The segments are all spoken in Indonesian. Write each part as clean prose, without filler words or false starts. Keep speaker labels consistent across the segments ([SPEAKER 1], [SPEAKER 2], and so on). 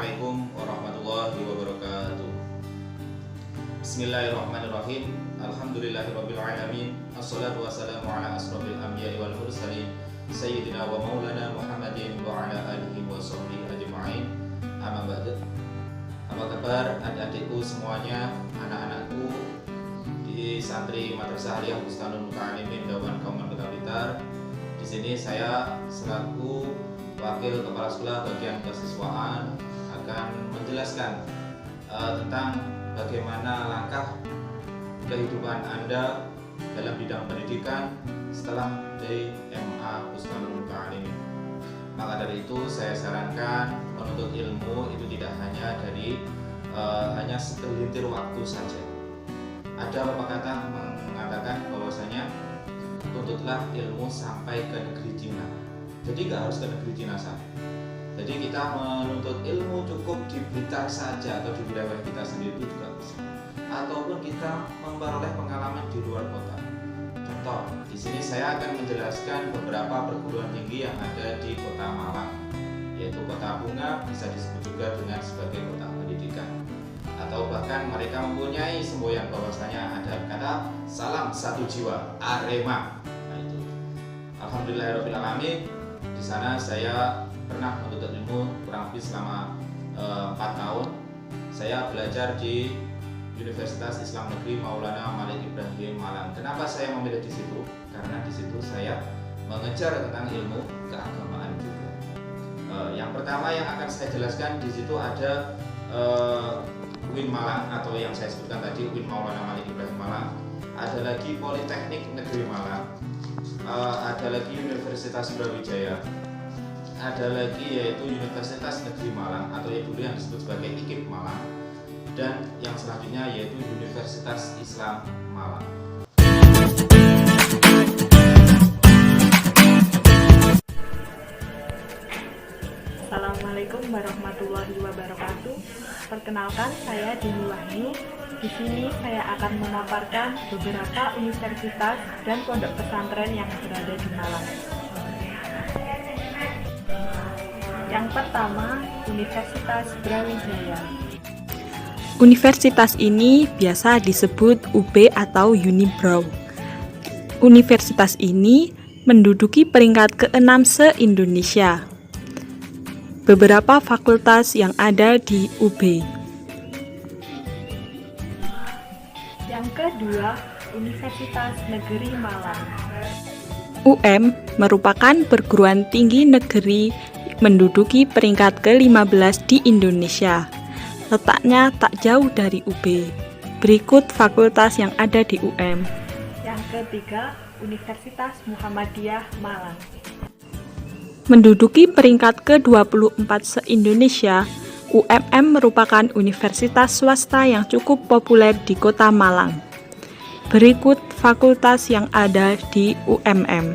[SPEAKER 1] Assalamualaikum warahmatullahi wabarakatuh. Bismillahirrahmanirrahim. Alhamdulillahirabbil alamin. Assalatu wassalamu ala asrofil anbiya'i wal mursalin sayyidina wa maulana Muhammadin wa ala alihi wa sahbihi ajma'in. Amma ba'du. Apa kabar adik-adikku semuanya, anak-anakku di santri Madrasah Aliyah Bustanul Muta'alimin Dawan Kauman Kota Blitar. Di sini saya selaku Wakil Kepala Sekolah Bagian Kesiswaan akan menjelaskan tentang bagaimana langkah kehidupan Anda dalam bidang pendidikan setelah dari MA Bustanul Muta'alimin. Maka dari itu saya sarankan menuntut ilmu itu tidak hanya dari hanya segelintir waktu saja. Ada pepatah mengatakan bahwasanya tuntutlah ilmu sampai ke negeri Cina. Jadi nggak harus ke negeri Cina saja. Jadi kita menuntut ilmu cukup di Blitar saja atau di wilayah kita sendiri itu juga bisa. Ataupun kita memperoleh pengalaman di luar kota. Contoh, di sini saya akan menjelaskan beberapa perguruan tinggi yang ada di Kota Malang, yaitu Kota Bunga, bisa disebut juga dengan sebagai kota pendidikan. Atau bahkan mereka mempunyai semboyan bahwasanya ada kata salam satu jiwa Arema. Nah itu. Alhamdulillahirabbil alamin. Di sana saya pernah menuntut ilmu kurang lebih selama 4 tahun. Saya belajar di Universitas Islam Negeri Maulana Malik Ibrahim Malang. Kenapa saya memilih di situ? Karena di situ saya mengejar tentang ilmu keagamaan juga. Yang pertama yang akan saya jelaskan di situ ada UIN Malang atau yang saya sebutkan tadi UIN Maulana Malik Ibrahim Malang. Ada lagi Politeknik Negeri Malang. Ada lagi Universitas Brawijaya, ada lagi yaitu Universitas Negeri Malang atau yang dulu yang disebut sebagai IKIP Malang, dan yang selanjutnya yaitu Universitas Islam Malang.
[SPEAKER 2] Assalamualaikum warahmatullahi wabarakatuh. Perkenalkan, saya Dini Wahyu. Di sini saya akan memaparkan beberapa universitas dan pondok pesantren yang berada di Malang. Yang pertama, Universitas Brawijaya.
[SPEAKER 3] Universitas ini biasa disebut UB atau Unibraw. Universitas ini menduduki peringkat ke-6 se-Indonesia. Beberapa fakultas yang ada di UB.
[SPEAKER 2] Yang kedua, Universitas Negeri Malang.
[SPEAKER 3] UM merupakan perguruan tinggi negeri menduduki peringkat ke-15 di Indonesia. Letaknya tak jauh dari UB. Berikut fakultas yang ada di UM.
[SPEAKER 2] Yang ketiga, Universitas Muhammadiyah Malang.
[SPEAKER 3] Menduduki peringkat ke-24 se-Indonesia, UMM merupakan universitas swasta yang cukup populer di Kota Malang. Berikut fakultas yang ada di UMM.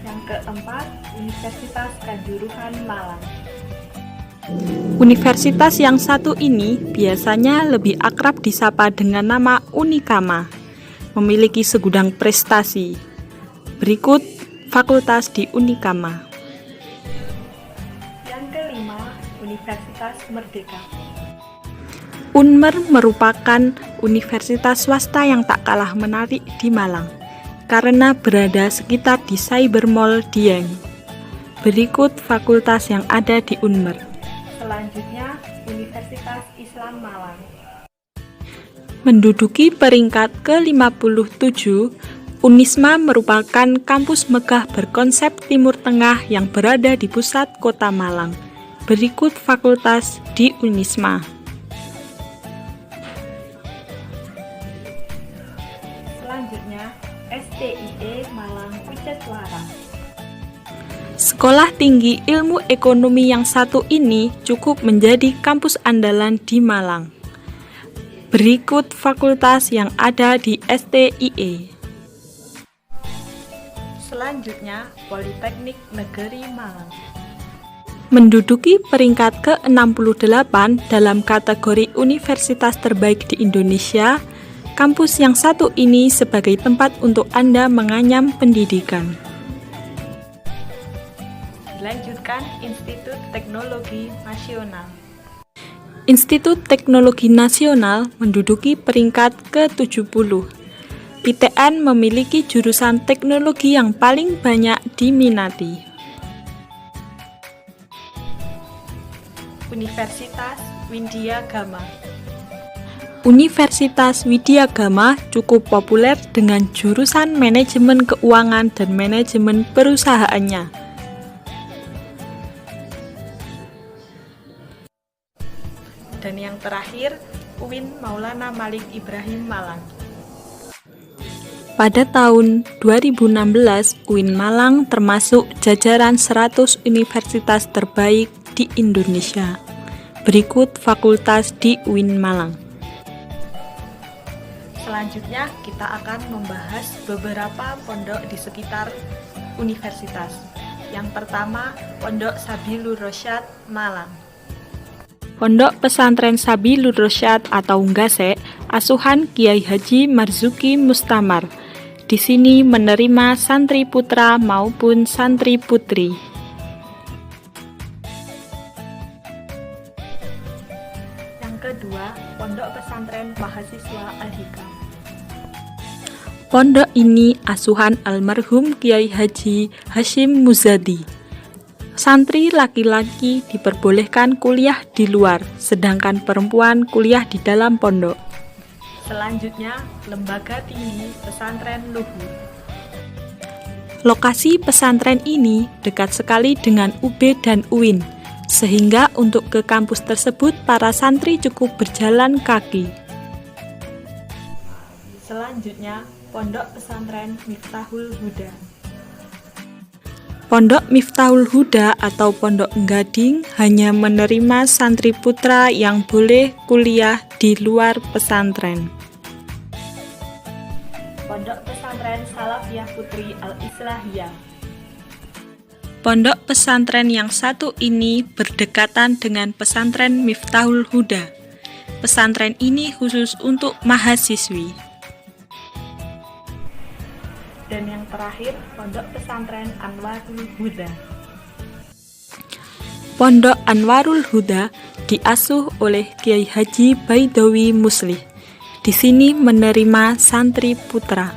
[SPEAKER 2] Yang keempat, Universitas Kanjuruhan Malang.
[SPEAKER 3] Universitas yang satu ini biasanya lebih akrab disapa dengan nama Unikama, memiliki segudang prestasi. Berikut fakultas di Unikama.
[SPEAKER 2] Yang kelima, Universitas Merdeka.
[SPEAKER 3] Unmer merupakan universitas swasta yang tak kalah menarik di Malang, karena berada sekitar di Cyber Mall Dieng. Berikut fakultas yang ada di Unmer.
[SPEAKER 2] Selanjutnya, Universitas Islam Malang.
[SPEAKER 3] Menduduki peringkat ke-57, Unisma merupakan kampus megah berkonsep Timur Tengah yang berada di pusat Kota Malang. Berikut fakultas di Unisma.
[SPEAKER 2] Selanjutnya, STIE Malang Wicetwara.
[SPEAKER 3] Sekolah Tinggi Ilmu Ekonomi yang satu ini cukup menjadi kampus andalan di Malang. Berikut fakultas yang ada di STIE.
[SPEAKER 2] Selanjutnya, Politeknik Negeri Malang.
[SPEAKER 3] Menduduki peringkat ke-68 dalam kategori universitas terbaik di Indonesia, kampus yang satu ini sebagai tempat untuk Anda menganyam pendidikan.
[SPEAKER 2] menyebutkan Institut Teknologi Nasional.
[SPEAKER 3] Institut Teknologi Nasional menduduki peringkat ke-70. ITN memiliki jurusan teknologi yang paling banyak diminati.
[SPEAKER 2] Universitas Widya Gama.
[SPEAKER 3] Universitas Widya Gama cukup populer dengan jurusan manajemen keuangan dan manajemen perusahaannya.
[SPEAKER 2] Dan yang terakhir, UIN Maulana Malik Ibrahim Malang.
[SPEAKER 3] Pada tahun 2016, UIN Malang termasuk jajaran 100 universitas terbaik di Indonesia. Berikut fakultas di UIN Malang.
[SPEAKER 2] Selanjutnya kita akan membahas beberapa pondok di sekitar universitas. Yang pertama, Pondok Sabilur Rasyad Malang.
[SPEAKER 3] Pondok Pesantren Sabilur Rasyad atau Nggase, asuhan Kiai Haji Marzuki Mustamar. Di sini menerima santri putra maupun santri putri.
[SPEAKER 2] Yang kedua, Pondok Pesantren Mahasiswa Al-Hikam.
[SPEAKER 3] Pondok ini asuhan almarhum Kiai Haji Hashim Muzadi. Santri laki-laki diperbolehkan kuliah di luar, sedangkan perempuan kuliah di dalam pondok.
[SPEAKER 2] Selanjutnya, Lembaga Tinggi Pesantren Luhur.
[SPEAKER 3] Lokasi pesantren ini dekat sekali dengan UB dan UIN, sehingga untuk ke kampus tersebut para santri cukup berjalan kaki.
[SPEAKER 2] Selanjutnya, Pondok Pesantren Miftahul Huda.
[SPEAKER 3] Pondok Miftahul Huda atau Pondok Gading hanya menerima santri putra yang boleh kuliah di luar pesantren.
[SPEAKER 2] Pondok Pesantren Salafiyah Putri Al-Islahiyah.
[SPEAKER 3] Pondok pesantren yang satu ini berdekatan dengan pesantren Miftahul Huda. Pesantren ini khusus untuk mahasiswi.
[SPEAKER 2] Dan yang terakhir, Pondok Pesantren Anwarul Huda.
[SPEAKER 3] Pondok Anwarul Huda diasuh oleh Kiai Haji Baidowi Muslih. Di sini menerima santri putra.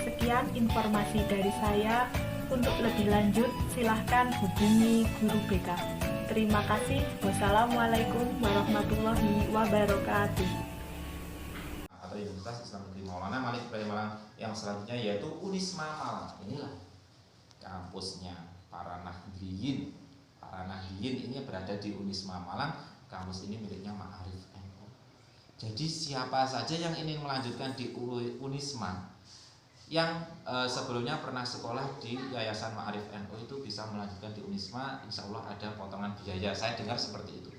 [SPEAKER 2] Sekian informasi dari saya. Untuk lebih lanjut, silahkan hubungi Guru BK. Terima kasih. Wassalamualaikum warahmatullahi wabarakatuh.
[SPEAKER 1] Atau Universitas Islam Negeri Maulana Malik Ibrahim Malang. Yang selanjutnya yaitu Unisma Malang. Inilah kampusnya para Nahdliyin. Para Nahdliyin ini berada di Unisma Malang. Kampus ini miliknya Ma'arif NU. Jadi siapa saja yang ingin melanjutkan di Unisma, yang sebelumnya pernah sekolah di Yayasan Ma'arif NU itu bisa melanjutkan di Unisma. Insya Allah ada potongan biaya. Saya dengar seperti itu.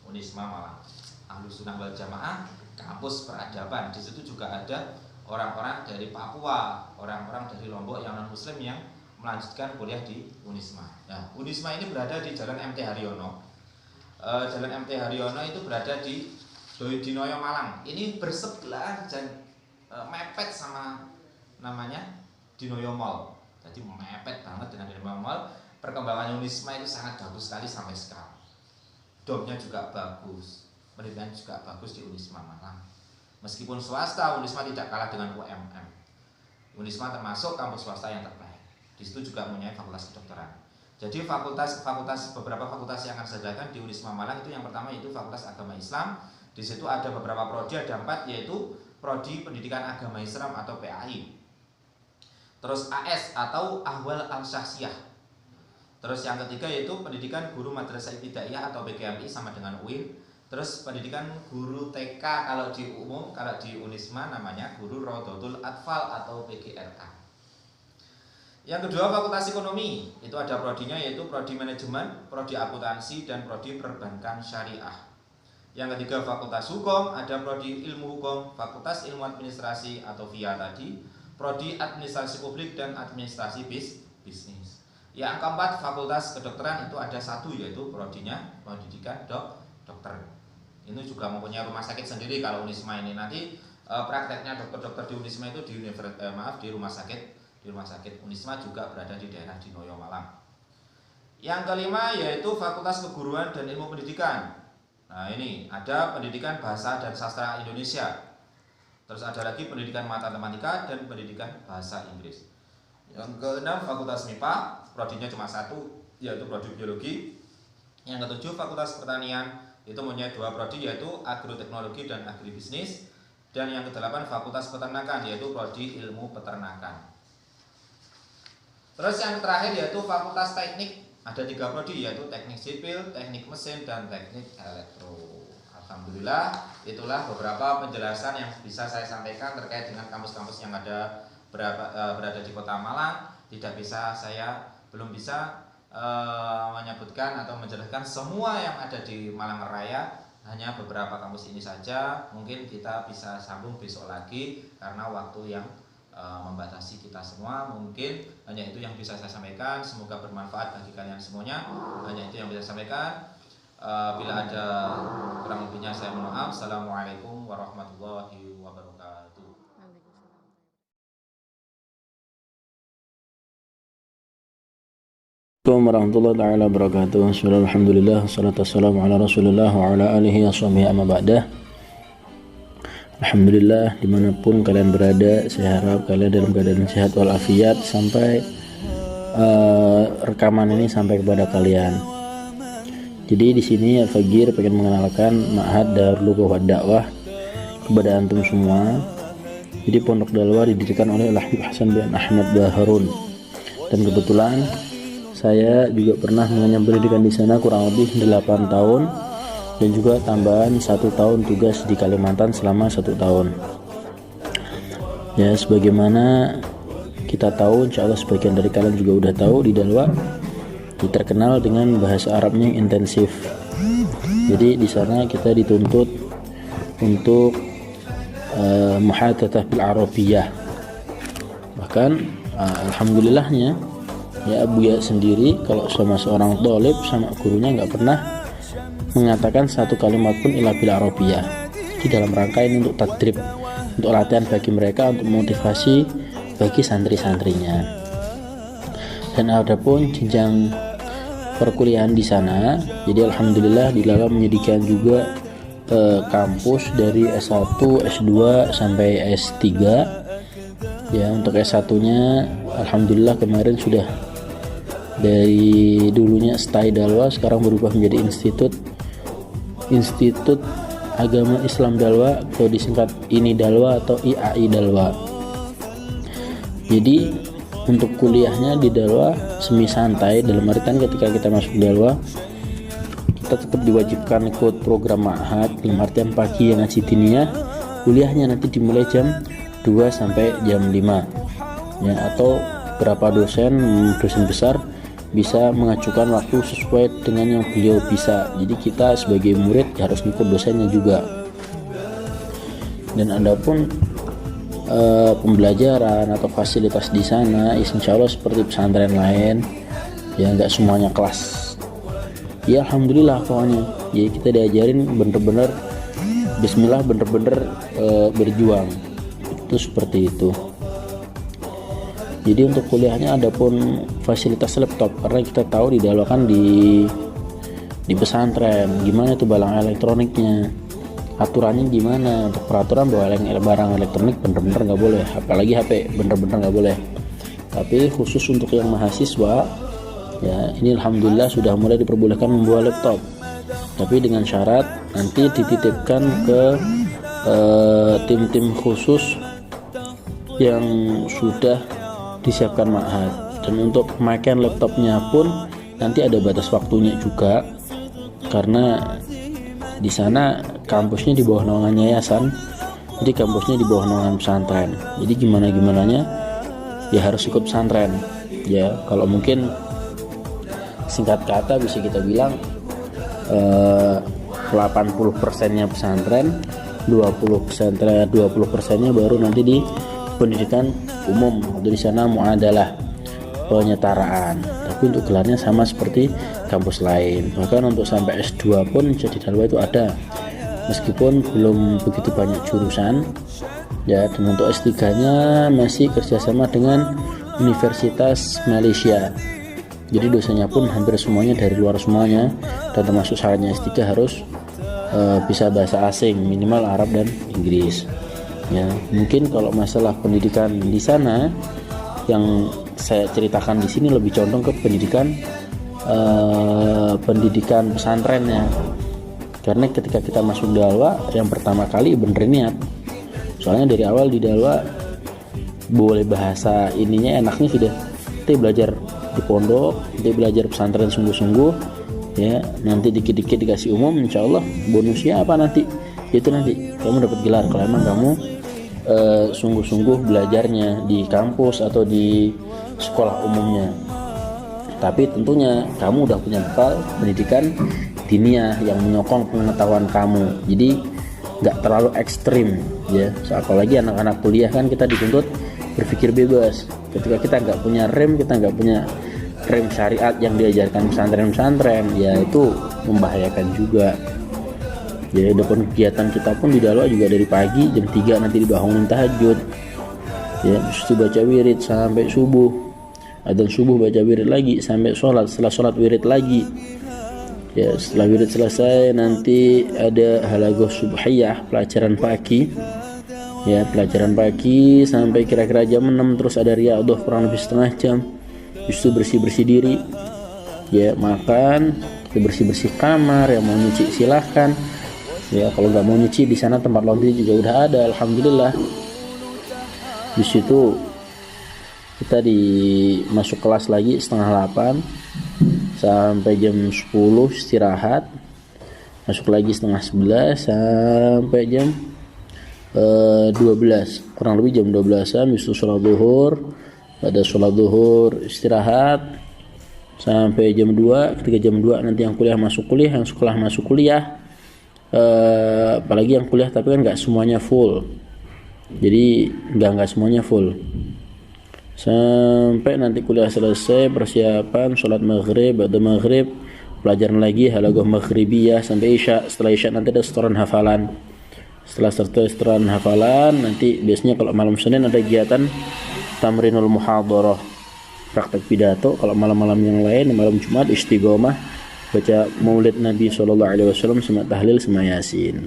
[SPEAKER 1] Unisma Malang, Ahlus Sunnah wal Jamaah, kampus peradaban. Di situ juga ada orang-orang dari Papua, orang-orang dari Lombok yang non Muslim yang melanjutkan kuliah di Unisma. Nah, Unisma ini berada di Jalan MT Haryono. Jalan MT Haryono itu berada di Dinoyo Malang. Ini bersebelah dan mepet sama namanya Dinoyo Mall. Jadi mepet banget dengan Dinoyo Mall. Perkembangan Unisma itu sangat bagus sekali sampai sekarang. Domnya juga bagus, pendidikan juga bagus di Unisma Malang. Meskipun swasta, Unisma tidak kalah dengan UMM. Unisma termasuk kampus swasta yang terbaik. Di situ juga mempunyai fakultas kedokteran. Jadi beberapa fakultas yang akan saya jelaskan di Unisma Malang itu yang pertama yaitu Fakultas Agama Islam. Di situ ada beberapa prodi, ada 4, yaitu Prodi Pendidikan Agama Islam atau PAI. Terus AS atau Ahwal Al-Syakhsiyah. Terus yang ketiga yaitu Pendidikan Guru Madrasah Ibtidaiyah atau PGMI sama dengan UIN. Terus Pendidikan Guru TK kalau di umum, kalau di Unisma namanya Guru Rodotul Atfal atau PGRA. Yang kedua Fakultas Ekonomi, itu ada prodinya yaitu Prodi Manajemen, Prodi Akuntansi, dan Prodi Perbankan Syariah. Yang ketiga Fakultas Hukum, ada Prodi Ilmu Hukum, Fakultas Ilmu Administrasi atau VIA tadi, Prodi Administrasi Publik dan Administrasi Bisnis. Yang keempat Fakultas Kedokteran itu ada satu yaitu prodinya Pendidikan Dokter. Ini juga mempunyai rumah sakit sendiri kalau Unisma ini nanti prakteknya dokter-dokter di Unisma itu di rumah sakit di Rumah Sakit Unisma juga berada di daerah Dinoyo, Malang. Yang kelima yaitu Fakultas Keguruan dan Ilmu Pendidikan. Nah, ini ada Pendidikan Bahasa dan Sastra Indonesia. Terus ada lagi Pendidikan Matematika dan Pendidikan Bahasa Inggris. Yang keenam Fakultas MIPA, prodinya cuma satu, yaitu prodi Biologi. Yang ketujuh Fakultas Pertanian, itu mempunyai 2 prodi, yaitu Agroteknologi dan Agribisnis. Dan yang kedelapan Fakultas Peternakan, yaitu prodi Ilmu Peternakan. Terus yang terakhir yaitu Fakultas Teknik. Ada 3 prodi, yaitu Teknik Sipil, Teknik Mesin, dan Teknik Elektro. Alhamdulillah, itulah beberapa penjelasan yang bisa saya sampaikan terkait dengan kampus-kampus yang berada di Kota Malang. Belum bisa menyebutkan atau menjelaskan semua yang ada di Malang Raya. Hanya beberapa kampus ini saja. Mungkin kita bisa sambung besok lagi karena waktu yang membatasi kita semua. Mungkin hanya itu yang bisa saya sampaikan. Semoga bermanfaat bagi kalian semuanya. Hanya itu yang bisa saya sampaikan. Bila ada kurang lebihnya saya mohon maaf. Assalamualaikum warahmatullahi wabarakatuh.
[SPEAKER 4] Assalamualaikum warahmatullahi taala wabarakatuh. Alhamdulillah, wassalatu wassalamu ala Rasulillah wa ala alihi washabihi amma ba'dah. Alhamdulillah, dimanapun kalian berada, saya harap kalian dalam keadaan sehat walafiat sampai rekaman ini sampai kepada kalian. Jadi di sini Al-Fagir pengen mengenalkan Ma'had Darul Lughah Dakwah kepada antum semua. Jadi Pondok Dakwah didirikan oleh Al-Habib Hasan bin Ahmad Baharun, dan kebetulan saya juga pernah mengenyam pendidikan di sana kurang lebih 8 tahun. Dan juga tambahan 1 tahun tugas di Kalimantan selama 1 tahun. Ya, sebagaimana kita tahu, insya Allah sebagian dari kalian juga udah tahu, di Dalwa terkenal dengan bahasa Arabnya yang intensif. Jadi di sana kita dituntut untuk muhadatsah bil Arabiyyah. Bahkan alhamdulillahnya ya Buya sendiri kalau sama seorang thalib sama gurunya nggak pernah mengatakan satu kalimat pun illa bil Arabiyyah. Di dalam rangka ini untuk tadrib, untuk latihan bagi mereka, untuk motivasi bagi santri-santrinya. Dan adapun jenjang perkuliahan di sana, jadi alhamdulillah di dalam menyediakan juga kampus dari S1, S2 sampai S3. Ya, untuk S1-nya alhamdulillah kemarin sudah dari dulunya Stai Dalwa sekarang berubah menjadi Institut Agama Islam Dalwa atau disingkat INI Dalwa atau IAI Dalwa. Jadi untuk kuliahnya di Dalwa semi santai, dalam artian ketika kita masuk Dalwa kita tetap diwajibkan ikut program ma'had, dalam artian pagi yang ngaji diniyah, kuliahnya nanti dimulai jam 2 sampai jam 5 ya, atau berapa dosen besar bisa mengajukan waktu sesuai dengan yang beliau bisa. Jadi kita sebagai murid harus ngikut dosennya juga. Dan adapun pembelajaran atau fasilitas di sana insya Allah seperti pesantren lain ya, nggak semuanya kelas ya, alhamdulillah pokoknya ya, kita diajarin bener-bener bismillah, bener-bener berjuang, itu seperti itu. Jadi untuk kuliahnya adapun fasilitas laptop, karena kita tahu di Dalwa kan di pesantren gimana itu barang elektroniknya, aturannya gimana. Untuk peraturan bahwa barang elektronik bener-bener nggak boleh, apalagi HP bener-bener nggak boleh. Tapi khusus untuk yang mahasiswa ya, ini alhamdulillah sudah mulai diperbolehkan membawa laptop, tapi dengan syarat nanti dititipkan ke tim-tim khusus yang sudah disiapkan ma'had. Dan untuk pemakaian laptopnya pun nanti ada batas waktunya juga, karena di sana kampusnya di bawah naungan yayasan, jadi kampusnya di bawah naungan pesantren. Jadi gimananya ya harus ikut pesantren ya. Kalau mungkin singkat kata bisa kita bilang 80%-nya pesantren, 20%-nya baru nanti di pendidikan umum, atau di sana muadalah, penyetaraan. Tapi untuk gelarnya sama seperti kampus lain. Bahkan untuk sampai S2 pun jadi Dalwa itu ada, meskipun belum begitu banyak jurusan ya. Dan untuk S3-nya masih kerjasama dengan Universitas Malaysia. Jadi dosennya pun hampir semuanya dari luar semuanya, dan termasuk syaratnya S3 harus bisa bahasa asing, minimal Arab dan Inggris. Ya, mungkin kalau masalah pendidikan di sana yang saya ceritakan di sini lebih condong ke pendidikan pesantrennya. Karena ketika kita masuk Dalwa, yang pertama kali benerin niat. Soalnya dari awal di Dalwa boleh bahasa ininya enaknya sudah kita belajar di pondok, kita belajar pesantren sungguh-sungguh, ya nanti dikit-dikit dikasih umum, insya Allah bonusnya apa nanti itu nanti kamu dapat gelar kalau emang kamu sungguh-sungguh belajarnya di kampus atau di sekolah umumnya. Tapi tentunya kamu udah punya bekal pendidikan diniyah yang menyokong pengetahuan kamu, jadi nggak terlalu ekstrim ya. Apalagi anak-anak kuliah kan kita dituntut berpikir bebas. Ketika kita nggak punya kita nggak punya rem syariat yang diajarkan pesantren-pesantren, ya itu membahayakan juga. Jadi adapun kegiatan kita pun di Dalwa juga dari pagi jam 3 nanti dibangunin tahajud, ya terus baca wirid sampai subuh, adzan subuh baca wirid lagi sampai sholat, setelah sholat wirid lagi, ya setelah wirid selesai nanti ada halagoh subhiyah, pelajaran pagi, ya pelajaran pagi sampai kira-kira jam 6, terus ada riyadhah kurang lebih setengah jam. Justru bersih-bersih diri, ya makan, bersih-bersih kamar, yang mau nyuci silahkan, ya kalau nggak mau nyuci di sana tempat laundry juga udah ada, alhamdulillah. Di situ kita masuk kelas lagi setengah 8 sampai jam 10 istirahat, masuk lagi setengah 11 sampai jam 12, kurang lebih jam 12an, habis itu sholat zuhur. Pada sholat zuhur istirahat sampai jam 2. Ketika jam 2 nanti yang kuliah masuk kuliah, yang sekolah masuk kuliah. Apalagi yang kuliah tapi kan nggak semuanya full, jadi nggak semuanya full. Sampai nanti kuliah selesai, persiapan sholat maghrib, ada maghrib pelajaran lagi halagoh maghribiyah sampai isya. Setelah isya nanti ada setoran hafalan. Setelah setoran hafalan nanti biasanya kalau malam Senin ada kegiatan tamrinul muhadharah, praktek pidato. Kalau malam-malam yang lain, malam Jumat istighomah, baca maulid Nabi SAW sama tahlil sama yasin.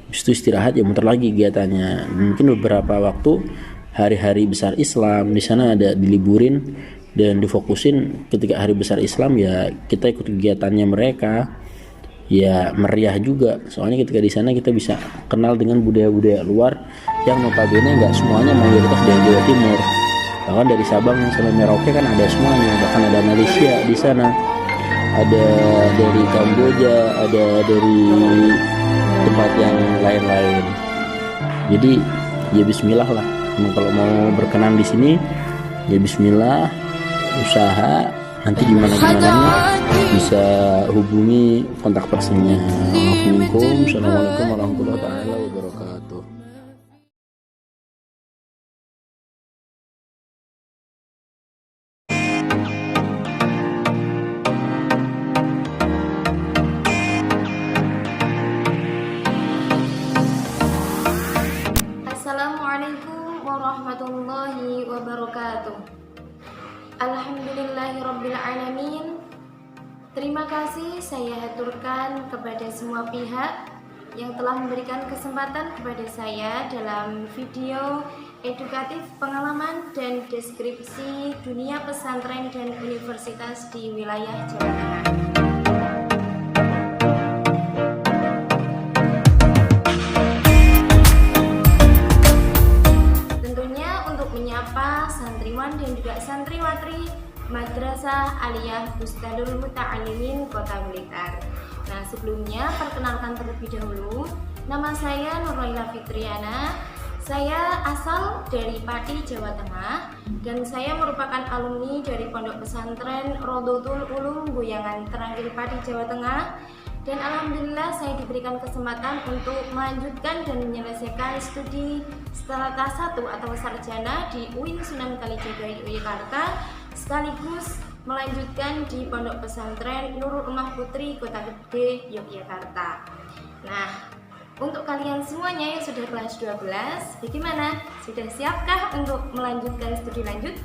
[SPEAKER 4] Habis itu istirahat, ya muter lagi kegiatannya. Mungkin beberapa waktu hari-hari besar Islam di sana ada diliburin dan difokusin. Ketika hari besar Islam ya kita ikut kegiatannya mereka, ya meriah juga. Soalnya ketika di sana kita bisa kenal dengan budaya-budaya luar yang notabene nggak semuanya mayoritas dari Jawa Timur. Bahkan dari Sabang sampai Merauke kan ada semuanya. Bahkan ada Malaysia di sana, ada dari Kamboja, ada dari tempat yang lain-lain. Jadi ya Bismillah lah. Kalau mau berkenan di sini, ya Bismillah, usaha. Nanti gimana-gimananya bisa hubungi kontak personnya. Assalamualaikum warahmatullahi wabarakatuh.
[SPEAKER 5] Assalamualaikum warahmatullahi wabarakatuh. Alhamdulillahirrabbilalamin. Terima kasih saya haturkan kepada semua pihak yang telah memberikan kesempatan kepada saya dalam video edukatif pengalaman dan deskripsi dunia pesantren dan universitas di wilayah Jawa Tengah. Menyapa santriwan dan juga santriwatri Madrasah Aliyah Bustadul Muta'alimin Kota Blitar. Nah, sebelumnya perkenalkan terlebih dahulu, nama saya Nurlaila Fitriana. Saya asal dari Pati, Jawa Tengah, dan saya merupakan alumni dari Pondok Pesantren Rodotul Ulum Boyangan Terangil Pati, Jawa Tengah. Dan alhamdulillah saya diberikan kesempatan untuk melanjutkan dan menyelesaikan studi strata 1 atau sarjana di UIN Sunan Kalijaga Yogyakarta, sekaligus melanjutkan di Pondok Pesantren Nurul Ummah Putri Kota Gede Yogyakarta. Nah, Untuk kalian semuanya yang sudah kelas 12, bagaimana? Sudah siapkah untuk melanjutkan studi lanjut?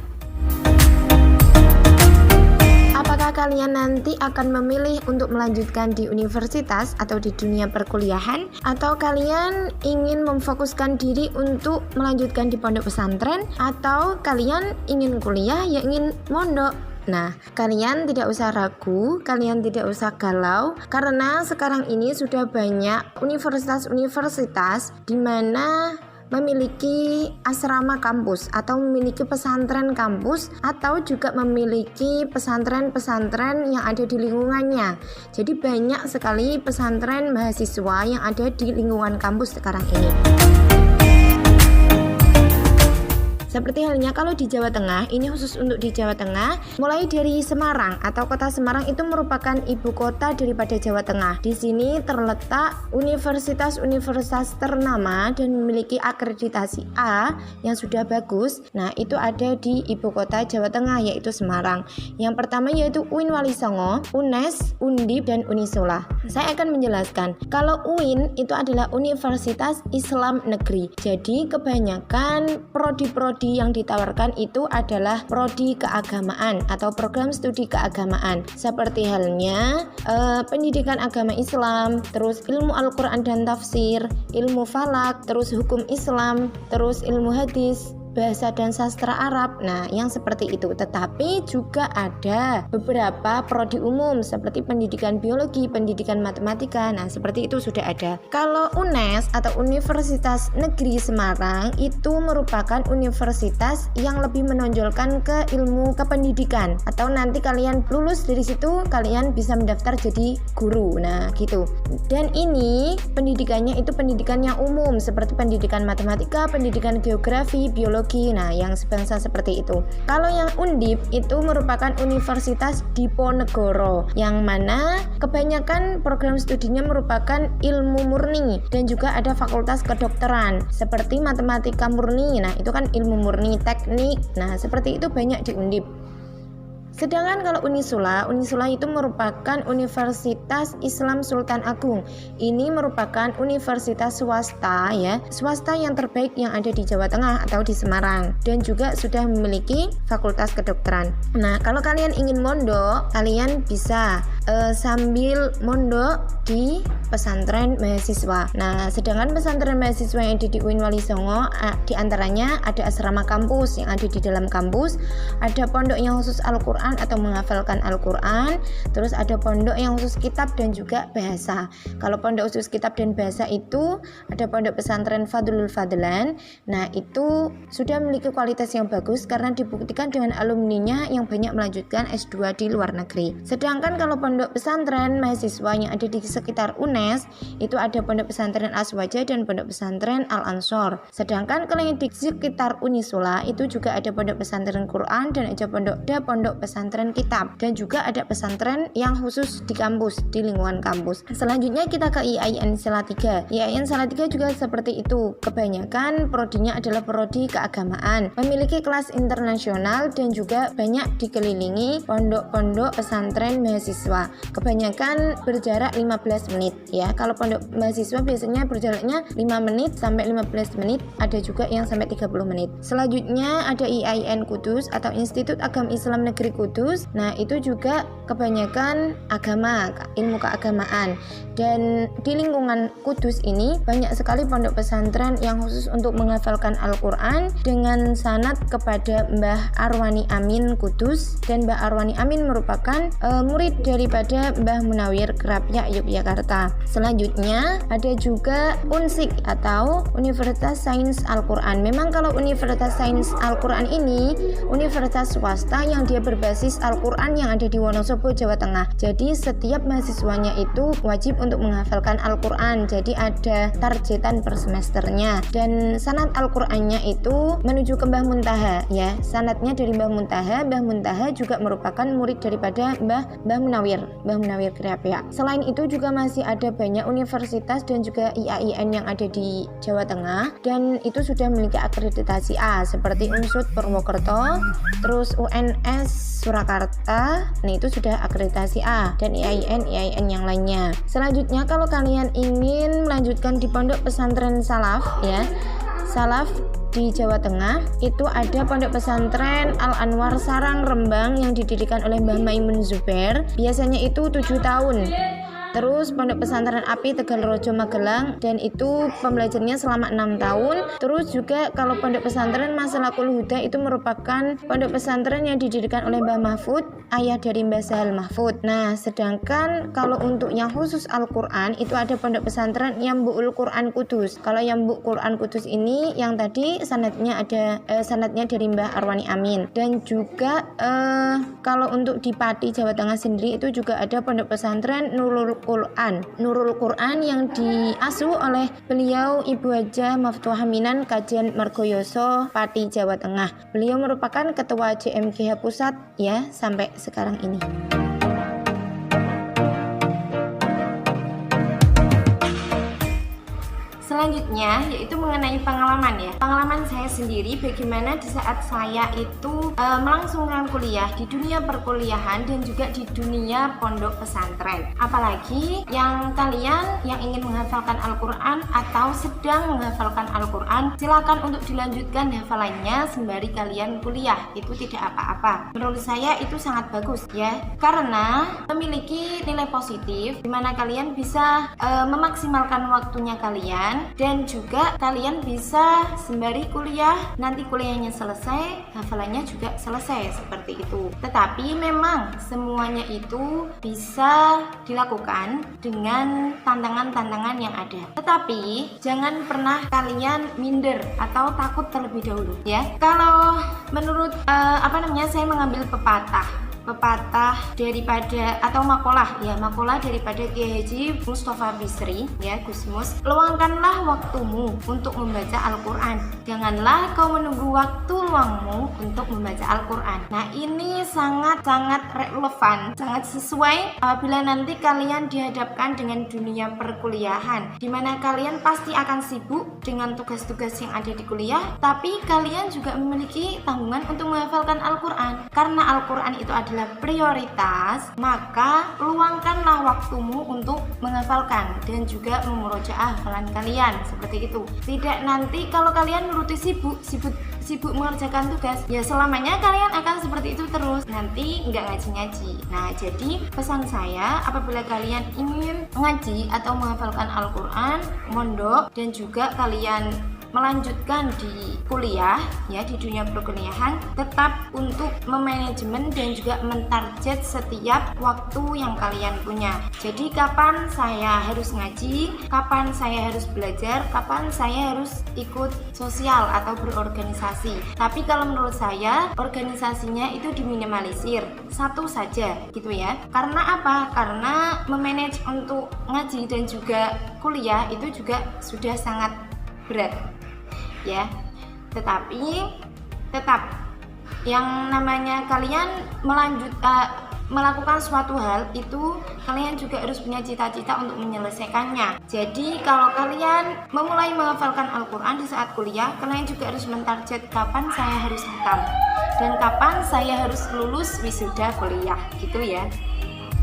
[SPEAKER 5] Apakah kalian nanti akan memilih untuk melanjutkan di universitas atau di dunia perkuliahan? Atau kalian ingin memfokuskan diri untuk melanjutkan di pondok pesantren? Atau kalian ingin kuliah yang ingin mondok? Nah, kalian tidak usah ragu, kalian tidak usah galau, karena sekarang ini sudah banyak universitas-universitas di mana memiliki asrama kampus atau memiliki pesantren kampus atau juga memiliki pesantren-pesantren yang ada di lingkungannya. Jadi banyak sekali pesantren mahasiswa yang ada di lingkungan kampus sekarang ini. Seperti halnya kalau di Jawa Tengah, ini khusus untuk di Jawa Tengah, mulai dari Semarang atau kota Semarang itu merupakan ibu kota daripada Jawa Tengah. Di sini terletak universitas-universitas ternama dan memiliki akreditasi A yang sudah bagus. Nah, itu ada di ibu kota Jawa Tengah yaitu Semarang. Yang pertama yaitu UIN Wali Songo, UNES, Undip, dan Unisula. Saya akan menjelaskan. Kalau UIN itu adalah Universitas Islam Negeri. Jadi kebanyakan prodi-prodi yang ditawarkan itu adalah prodi keagamaan atau program studi keagamaan, seperti halnya pendidikan agama Islam, terus ilmu Al-Quran dan tafsir, ilmu falak, terus hukum Islam, terus ilmu hadis, bahasa dan sastra Arab. Nah, yang seperti itu. Tetapi juga ada beberapa prodi umum seperti pendidikan biologi, pendidikan matematika. Nah, seperti itu sudah ada. Kalau UNES atau Universitas Negeri Semarang itu merupakan universitas yang lebih menonjolkan ke ilmu kependidikan, atau nanti kalian lulus dari situ kalian bisa mendaftar jadi guru. Nah, gitu. Dan ini pendidikannya itu pendidikan yang umum seperti pendidikan matematika, pendidikan geografi, biologi. Nah, yang sebangsa seperti itu. Kalau yang Undip itu merupakan Universitas Diponegoro, yang mana kebanyakan program studinya merupakan ilmu murni dan juga ada fakultas kedokteran seperti matematika murni. Nah, itu kan ilmu murni, teknik. Nah, seperti itu banyak di Undip. Sedangkan kalau Unisula itu merupakan Universitas Islam Sultan Agung. Ini merupakan universitas swasta ya, swasta yang terbaik yang ada di Jawa Tengah atau di Semarang, dan juga sudah memiliki fakultas kedokteran. Nah, kalau kalian ingin mondok, kalian bisa sambil mondok di pesantren mahasiswa. Nah, sedangkan pesantren mahasiswa yang ada di UIN Wali Songo, di antaranya ada asrama kampus yang ada di dalam kampus, ada pondok yang khusus Al-Quran atau menghafalkan Al-Quran, terus ada pondok yang khusus kitab dan juga bahasa. Kalau pondok khusus kitab dan bahasa itu ada pondok pesantren Fadlul Fadlan. Nah, itu sudah memiliki kualitas yang bagus karena dibuktikan dengan alumninya yang banyak melanjutkan S2 di luar negeri. Sedangkan kalau pondok pesantren mahasiswa yang ada di sekitar UNES itu ada pondok pesantren Aswaja dan pondok pesantren Al-Ansor. Sedangkan kalau yang di sekitar Unisula itu juga ada pondok pesantren Quran dan ada pondok pesantren kitab, dan juga ada pesantren yang khusus di kampus, di lingkungan kampus. Selanjutnya kita ke IAIN Salatiga. IAIN Salatiga juga seperti itu. Kebanyakan prodinya adalah prodi keagamaan, memiliki kelas internasional dan juga banyak dikelilingi pondok-pondok pesantren mahasiswa. Kebanyakan berjarak 15 menit ya. Kalau pondok mahasiswa biasanya berjaraknya 5 menit sampai 15 menit, ada juga yang sampai 30 menit. Selanjutnya ada IAIN Kudus atau Institut Agama Islam Negeri Kudus. Nah, itu juga kebanyakan agama, ilmu keagamaan. Dan di lingkungan Kudus ini banyak sekali pondok pesantren yang khusus untuk menghafalkan Al-Quran dengan sanad kepada Mbah Arwani Amin Kudus. Dan Mbah Arwani Amin merupakan murid daripada Mbah Munawir Kerapyak Yogyakarta. Selanjutnya ada juga UNSIK atau Universitas Sains Al-Quran. Memang kalau Universitas Sains Al-Quran ini universitas swasta yang dia berbasis Al-Quran yang ada di Wonosobo, Jawa Tengah. Jadi setiap mahasiswanya itu wajib untuk menghafalkan Al-Quran. Jadi ada targetan per semesternya. Dan sanad Al-Qurannya itu menuju ke Mbah Muntaha ya. Sanadnya dari Mbah Muntaha. Mbah Muntaha juga merupakan murid daripada Mbah Munawir Kerapyak. Selain itu juga masih ada banyak universitas dan juga IAIN yang ada di Jawa Tengah, dan itu sudah memiliki akreditasi A seperti UNSUD Purwokerto, terus UNS Surakarta, nah itu sudah akreditasi A, dan IAIN yang lainnya. Selanjutnya kalau kalian ingin melanjutkan di pondok pesantren salaf ya, salaf di Jawa Tengah, itu ada pondok pesantren Al Anwar Sarang Rembang yang didirikan oleh Mbah Maimun Zubair, biasanya itu 7 tahun. Terus pondok pesantren Api Tegalrejo Magelang, dan itu pembelajarannya selama 6 tahun. Terus juga kalau pondok pesantren Maslakul Huda itu merupakan pondok pesantren yang didirikan oleh Mbah Mahfud, ayah dari Mbah Sahal Mahfud. Nah, sedangkan kalau untuk yang khusus Al-Quran itu ada pondok pesantren Yambu'ul Quran Kudus. Kalau Yambu' Quran Kudus ini yang tadi sanadnya dari Mbah Arwani Amin. Dan juga kalau untuk di Pati Jawa Tengah sendiri itu juga ada pondok pesantren Nurul Quran yang diasuh oleh beliau Ibu Hajah Maftuhah Minan Kajian Margoyoso Pati Jawa Tengah. Beliau merupakan ketua JMGH Pusat ya sampai sekarang ini. Selanjutnya yaitu mengenai pengalaman ya. Pengalaman saya sendiri bagaimana di saat saya itu melangsungkan kuliah di dunia perkuliahan dan juga di dunia pondok pesantren. Apalagi yang kalian yang ingin menghafalkan Al-Quran atau sedang menghafalkan Al-Quran, silakan untuk dilanjutkan hafalannya sembari kalian kuliah. Itu tidak apa-apa. Menurut saya itu sangat bagus ya, karena memiliki nilai positif di mana kalian bisa memaksimalkan waktunya kalian, dan juga kalian bisa sembari kuliah, nanti kuliahnya selesai, hafalannya juga selesai, seperti itu. Tetapi memang semuanya itu bisa dilakukan dengan tantangan-tantangan yang ada. Tetapi jangan pernah kalian minder atau takut terlebih dahulu ya. Kalau menurut saya mengambil pepatah daripada atau makalah daripada Kiai Haji Mustafa Bisri ya, Gusmus, luangkanlah waktumu untuk membaca Al-Quran, janganlah kau menunggu waktu luangmu untuk membaca Al-Quran. Nah, ini sangat-sangat relevan, sangat sesuai apabila nanti kalian dihadapkan dengan dunia perkuliahan, di mana kalian pasti akan sibuk dengan tugas-tugas yang ada di kuliah, tapi kalian juga memiliki tanggungan untuk menghafalkan Al-Quran. Karena Al-Quran itu adalah prioritas, maka luangkanlah waktumu untuk menghafalkan dan juga memurojaah hafalan kalian, seperti itu. Tidak nanti kalau kalian nuruti sibuk mengerjakan tugas, ya selamanya kalian akan seperti itu terus, nanti nggak ngaji-ngaji. Nah, jadi pesan saya apabila kalian ingin ngaji atau menghafalkan Al-Quran, mondok, dan juga kalian melanjutkan di kuliah ya, di dunia perkuliahan, tetap untuk memanajemen dan juga mentarget setiap waktu yang kalian punya. Jadi kapan saya harus ngaji, kapan saya harus belajar, kapan saya harus ikut sosial atau berorganisasi. Tapi kalau menurut saya organisasinya itu diminimalisir, satu saja gitu ya. Karena apa? Karena memanage untuk ngaji dan juga kuliah itu juga sudah sangat berat ya. Tetapi tetap yang namanya kalian melakukan suatu hal itu, kalian juga harus punya cita-cita untuk menyelesaikannya. Jadi kalau kalian memulai menghafalkan Al-Quran di saat kuliah, kalian juga harus mentarget kapan saya harus hatam dan kapan saya harus lulus wisuda kuliah gitu ya.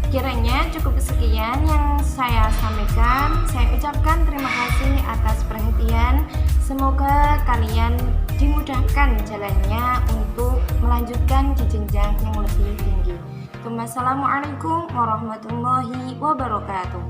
[SPEAKER 5] Kiranya cukup sekian yang saya sampaikan. Saya ucapkan terima kasih atas perhatian. Semoga kalian dimudahkan jalannya untuk melanjutkan di jenjang yang lebih tinggi. Wassalamualaikum warahmatullahi wabarakatuh.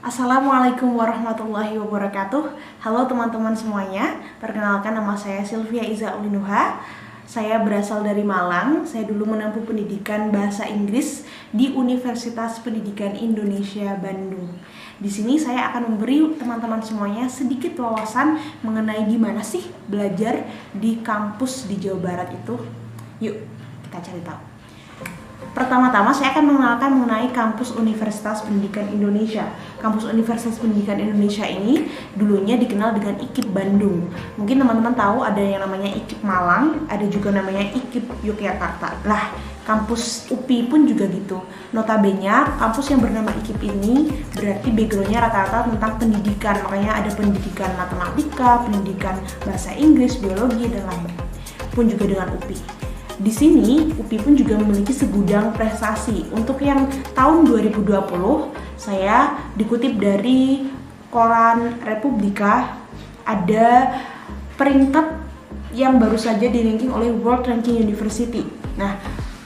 [SPEAKER 2] Assalamualaikum warahmatullahi wabarakatuh. Halo teman-teman semuanya, perkenalkan nama saya Sylvia Iza Ulinuha. Saya berasal dari Malang. Saya dulu menempuh pendidikan bahasa Inggris di Universitas Pendidikan Indonesia Bandung. Di sini saya akan memberi teman-teman semuanya sedikit wawasan mengenai gimana sih belajar di kampus di Jawa Barat itu. Yuk, kita cari tahu. Pertama-tama saya akan mengenalkan mengenai Kampus Universitas Pendidikan Indonesia. Kampus Universitas Pendidikan Indonesia ini dulunya dikenal dengan IKIP Bandung. Mungkin teman-teman tahu ada yang namanya IKIP Malang, ada juga namanya IKIP Yogyakarta. Lah, Kampus UPI pun juga gitu. Notabene kampus yang bernama IKIP ini berarti backgroundnya rata-rata tentang pendidikan, makanya ada pendidikan matematika, pendidikan bahasa Inggris, biologi, dan lain-lain. Pun juga dengan UPI. Di sini UPI pun juga memiliki segudang prestasi. Untuk yang tahun 2020 saya dikutip dari koran Republika, ada peringkat yang baru saja di-ranking oleh World Ranking University. Nah,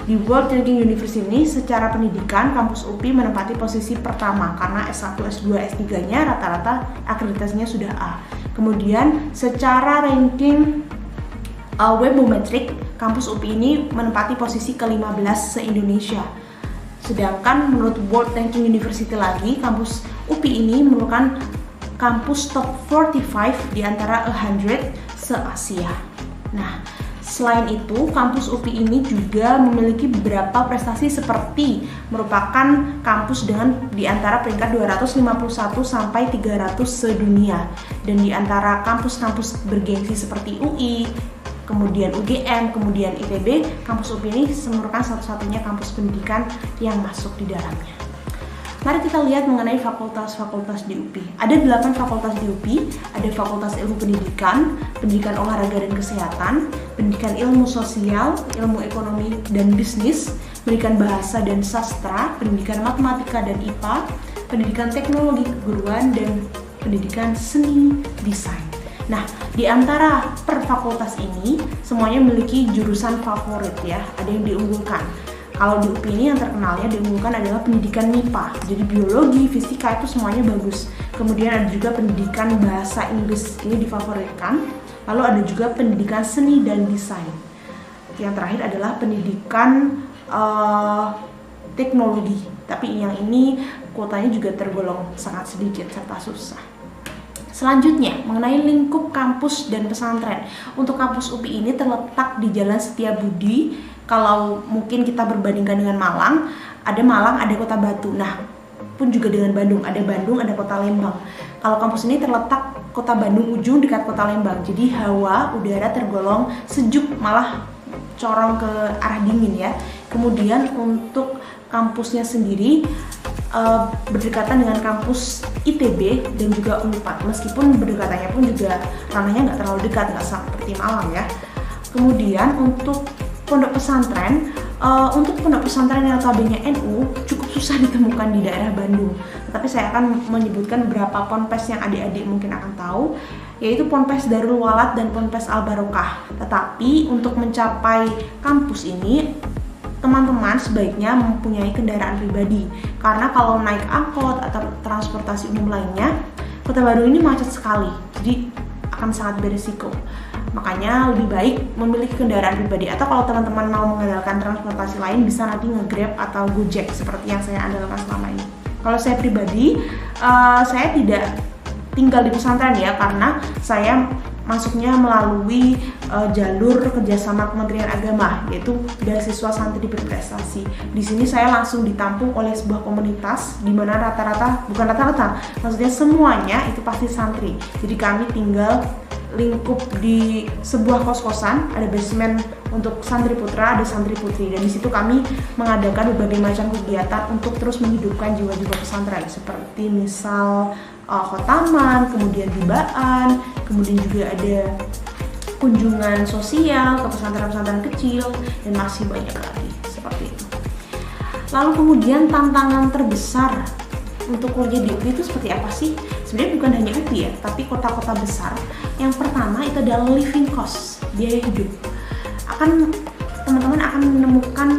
[SPEAKER 2] di World Ranking University ini secara pendidikan kampus UPI menempati posisi pertama karena S1, S2, S3-nya rata-rata akreditasinya sudah A. Kemudian secara ranking Webometric, kampus UPI ini menempati posisi ke-15 se-Indonesia. Sedangkan menurut World Ranking University lagi, kampus UPI ini merupakan kampus top 45 di antara 100 se-Asia. Nah, selain itu, kampus UPI ini juga memiliki beberapa prestasi seperti merupakan kampus dengan di antara peringkat 251 sampai 300 sedunia. Dan di antara kampus-kampus bergengsi seperti UI, kemudian UGM, kemudian ITB, kampus UPI ini merupakan satu-satunya kampus pendidikan yang masuk di dalamnya. Mari kita lihat mengenai fakultas-fakultas di UPI. Ada 8 fakultas di UPI, ada Fakultas Ilmu Pendidikan, Pendidikan Olahraga dan Kesehatan, Pendidikan Ilmu Sosial, Ilmu Ekonomi dan Bisnis, Pendidikan Bahasa dan Sastra, Pendidikan Matematika dan IPA, Pendidikan Teknologi Keguruan, dan Pendidikan Seni Desain. Nah, di antara per fakultas ini semuanya memiliki jurusan favorit ya, ada yang diunggulkan. Kalau di UPI ini yang terkenalnya diunggulkan adalah pendidikan MIPA, jadi biologi, fisika itu semuanya bagus. Kemudian ada juga pendidikan bahasa Inggris, ini difavoritkan. Lalu ada juga pendidikan seni dan desain. Yang terakhir adalah pendidikan teknologi, tapi yang ini kuotanya juga tergolong sangat sedikit serta susah. Selanjutnya, mengenai lingkup kampus dan pesantren. Untuk kampus UPI ini terletak di Jalan Setiabudi. Kalau mungkin kita berbandingkan dengan Malang, ada Kota Batu. Nah, pun juga dengan Bandung, ada Kota Lembang. Kalau kampus ini terletak Kota Bandung ujung dekat Kota Lembang. Jadi hawa udara tergolong sejuk, malah corong ke arah dingin ya. Kemudian untuk kampusnya sendiri berdekatan dengan kampus ITB dan juga Unpad. Meskipun berdekatannya pun juga ranahnya nggak terlalu dekat, nggak seperti Malang ya. Kemudian untuk pondok pesantren, yang notabene NU cukup susah ditemukan di daerah Bandung. Tetapi saya akan menyebutkan beberapa ponpes yang adik-adik mungkin akan tahu, yaitu Ponpes Darul Walad dan Ponpes Al Barokah. Tetapi untuk mencapai kampus ini, teman-teman sebaiknya mempunyai kendaraan pribadi, karena kalau naik angkot atau transportasi umum lainnya, Kota Bandung ini macet sekali, jadi akan sangat berisiko. Makanya lebih baik memiliki kendaraan pribadi, atau kalau teman-teman mau mengandalkan transportasi lain bisa nanti nge-Grab atau Gojek seperti yang saya andalkan selama ini. Kalau saya pribadi, saya tidak tinggal di pesantren ya, karena saya masuknya melalui jalur kerjasama Kementerian Agama, yaitu beasiswa santri berprestasi. Di sini saya langsung ditampung oleh sebuah komunitas di mana maksudnya semuanya itu pasti santri. Jadi kami tinggal lingkup di sebuah kos-kosan, ada basement untuk santri putra, ada santri putri, dan di situ kami mengadakan berbagai macam kegiatan untuk terus menghidupkan jiwa-jiwa pesantren, seperti misal khotaman, kemudian hibaan, kemudian juga ada kunjungan sosial ke pesantren-pesantren kecil, dan masih banyak lagi seperti itu. Lalu kemudian tantangan terbesar untuk kuliah di UPI itu seperti apa sih? Sebenarnya bukan hanya UPI ya, tapi kota-kota besar. Yang pertama itu adalah living cost, biaya hidup. Teman-teman akan menemukan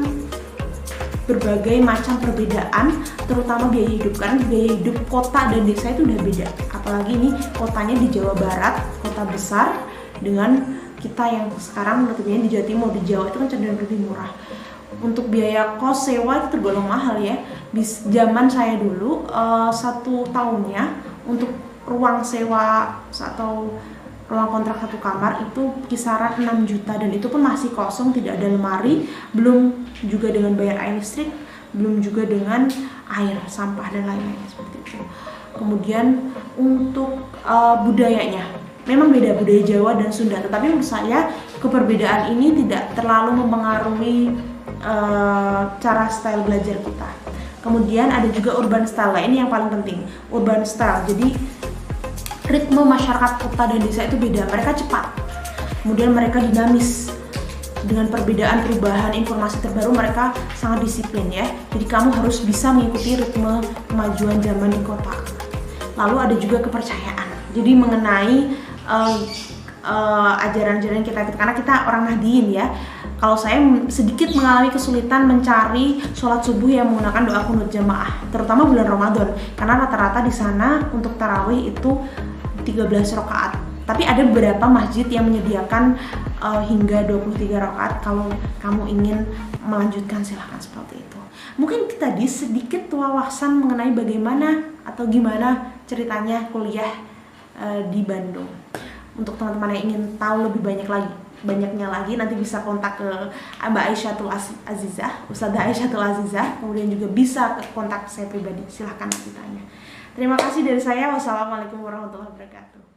[SPEAKER 2] berbagai macam perbedaan, terutama biaya hidup, karena biaya hidup kota dan desa itu udah beda. Apalagi ini kotanya di Jawa Barat, kota besar, dengan kita yang sekarang notabene di Jawa Timur, di Jawa itu kan cenderung lebih murah. Untuk biaya kos sewa itu tergolong mahal ya. Di zaman saya dulu, 1 tahunnya untuk ruang sewa atau ruang kontrak 1 kamar itu kisaran 6 juta, dan itu pun masih kosong, tidak ada lemari, belum juga dengan bayar air listrik, belum juga dengan air, sampah dan lain-lain seperti itu. Kemudian untuk budayanya, memang beda budaya Jawa dan Sunda, tetapi menurut saya keperbedaan ini tidak terlalu mempengaruhi cara style belajar kita. Kemudian ada juga urban style. Nah, ini yang paling penting, urban style. Jadi ritme masyarakat kota dan desa itu beda. Mereka cepat, kemudian mereka dinamis. Dengan perbedaan perubahan informasi terbaru, mereka sangat disiplin ya. Jadi kamu harus bisa mengikuti ritme kemajuan zaman di kota. Lalu ada juga kepercayaan. Jadi mengenai ajaran-ajaran kita, karena kita orang Nahdiyin ya. Kalau saya sedikit mengalami kesulitan mencari sholat subuh yang menggunakan doa qunut jamaah, terutama bulan Ramadan, karena rata-rata di sana untuk tarawih itu 13 rakaat. Tapi ada beberapa masjid yang menyediakan hingga 23 rakaat. Kalau kamu ingin melanjutkan silahkan seperti itu. Mungkin tadi sedikit wawasan mengenai bagaimana atau gimana ceritanya kuliah di Bandung. Untuk teman-teman yang ingin tahu lebih banyaknya lagi, nanti bisa kontak ke Mbak Aisyatul Azizah, Ustadzah Aisyatul Azizah. Kemudian juga bisa kontak saya pribadi, silahkan ditanya. Terima kasih dari saya. Wassalamualaikum warahmatullahi wabarakatuh.